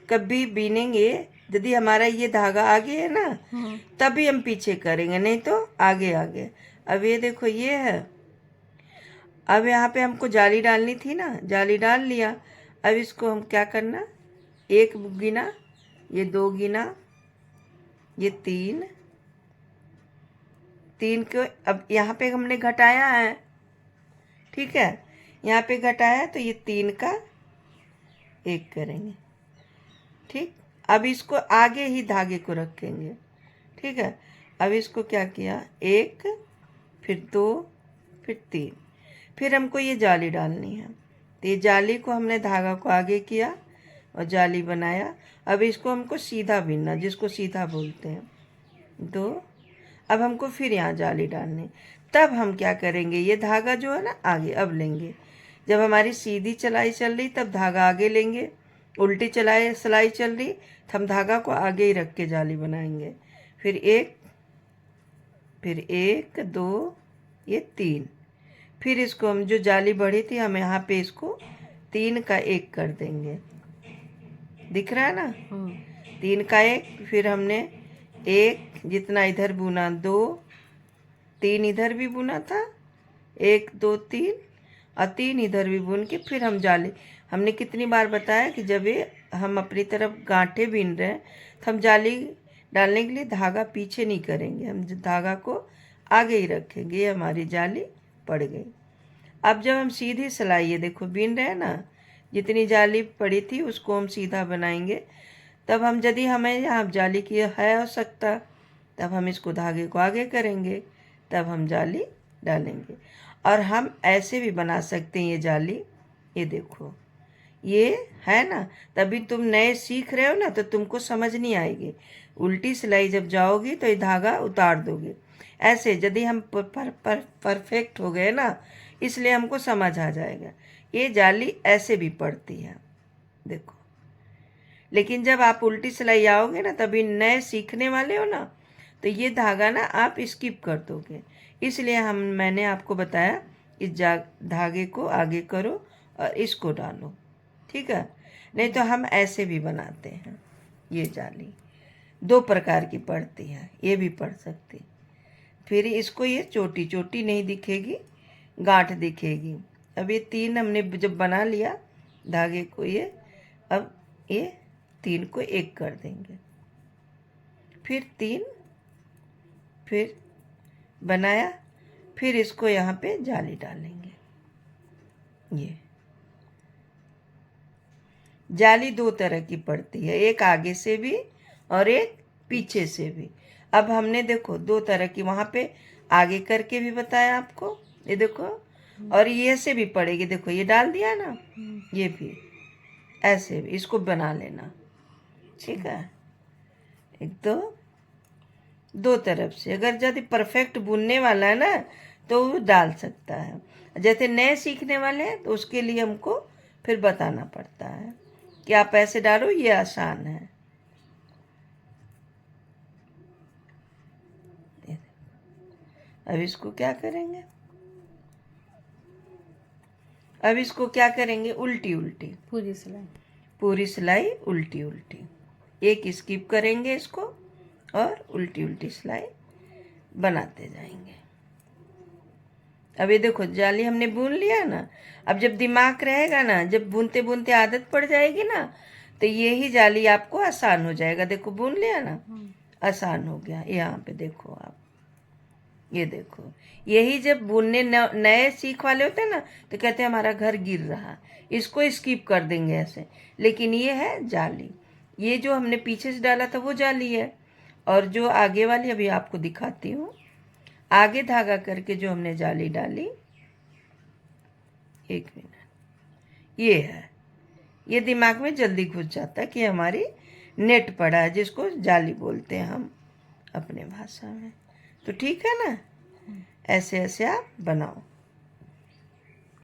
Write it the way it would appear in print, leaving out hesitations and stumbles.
कभी बीनेंगे यदि हमारा ये धागा आगे है ना तभी हम पीछे करेंगे, नहीं तो आगे आगे। अब ये देखो ये है। अब यहाँ पे हमको जाली डालनी थी ना, जाली डाल लिया। अब इसको हम क्या करना, एक गिना, ये दो गिना, ये तीन, तीन को अब यहाँ पे हमने घटाया है, ठीक है, यहाँ पे घटाया तो ये तीन का एक करेंगे, ठीक। अब इसको आगे ही धागे को रखेंगे, ठीक है। अब इसको क्या किया, एक, फिर दो, फिर तीन, फिर हमको ये जाली डालनी है। तो ये जाली को हमने धागा को आगे किया और जाली बनाया। अब इसको हमको सीधा बीनना, जिसको सीधा बोलते हैं, दो। अब हमको फिर यहाँ जाली डालनी। तब हम क्या करेंगे, ये धागा जो है ना आगे अब लेंगे। जब हमारी सीधी चलाई चल रही तब धागा आगे लेंगे, उल्टी सिलाई चल रही तो हम धागा को आगे ही रख के जाली बनाएंगे। फिर एक, फिर एक, दो, ये तीन, फिर इसको हम जो जाली बढ़ी थी हम यहाँ पे इसको तीन का एक कर देंगे, दिख रहा है ना, तीन का एक। फिर हमने एक जितना इधर बुना, दो, तीन इधर भी बुना था, एक, दो, तीन, और तीन इधर भी बुन के फिर हम जाली, हमने कितनी बार बताया कि जब ये हम अपनी तरफ गांठे बीन रहे हैं तो हम जाली डालने के लिए धागा पीछे नहीं करेंगे, हम धागा को आगे ही रखेंगे। ये हमारी जाली पड़ गई। अब जब हम सीधी सिलाई, ये देखो बीन रहे हैं ना, जितनी जाली पड़ी थी उसको हम सीधा बनाएंगे। तब हम यदि हमें यहाँ जाली की है आवश्यकता तब हम इसको धागे को आगे करेंगे, तब हम जाली डालेंगे। और हम ऐसे भी बना सकते हैं ये जाली, ये देखो ये है ना, तभी तुम नए सीख रहे हो ना तो तुमको समझ नहीं आएगी। उल्टी सिलाई जब जाओगी तो ये धागा उतार दोगे। ऐसे यदि हम परफेक्ट हो गए ना, इसलिए हमको समझ आ जाएगा। ये जाली ऐसे भी पड़ती है, देखो। लेकिन जब आप उल्टी सिलाई आओगे ना, तभी नए सीखने वाले हो ना, तो ये धागा ना आप स्किप कर दोगे। इसलिए मैंने आपको बताया इस धागे को आगे करो और इसको डालो, ठीक है। नहीं तो हम ऐसे भी बनाते हैं। ये जाली दो प्रकार की पड़ती है, ये भी पड़ सकती। फिर इसको ये छोटी छोटी नहीं दिखेगी, गांठ दिखेगी। अब ये तीन हमने जब बना लिया धागे को, ये अब ये तीन को एक कर देंगे, फिर तीन, फिर बनाया, फिर इसको यहाँ पे जाली डालेंगे। ये जाली दो तरह की पड़ती है, एक आगे से भी और एक पीछे से भी। अब हमने देखो दो तरह की वहाँ पे आगे करके भी बताया आपको, ये देखो, और ये से भी पड़ेगी, देखो ये डाल दिया ना, ये भी ऐसे भी इसको बना लेना, ठीक है। एक दो तरफ से, अगर यदि परफेक्ट बुनने वाला है ना तो वो डाल सकता है। जैसे नए सीखने वाले हैं तो उसके लिए हमको फिर बताना पड़ता है कि आप ऐसे डालो, ये आसान है। अब इसको क्या करेंगे, अब इसको क्या करेंगे, उल्टी उल्टी पूरी सिलाई उल्टी उल्टी, एक स्किप करेंगे इसको और उल्टी उल्टी सिलाई बनाते जाएंगे। अब ये देखो जाली हमने बुन लिया ना। अब जब दिमाग रहेगा ना, जब बुनते बुनते आदत पड़ जाएगी ना, तो ये ही जाली आपको आसान हो जाएगा। देखो बुन लिया ना, आसान हो गया। यहाँ पे देखो आप, ये देखो, यही जब बुनने नए सीख वाले होते हैं ना तो कहते हैं हमारा घर गिर रहा, इसको स्किप कर देंगे ऐसे। लेकिन ये है जाली, ये जो हमने पीछे से डाला था वो जाली है, और जो आगे वाली अभी आपको दिखाती हूँ, आगे धागा करके जो हमने जाली डाली, एक मिनट, ये है। ये दिमाग में जल्दी घुस जाता है कि हमारी नेट पड़ा है, जिसको जाली बोलते हैं हम अपने भाषा में। तो ठीक है ना, ऐसे ऐसे आप बनाओ।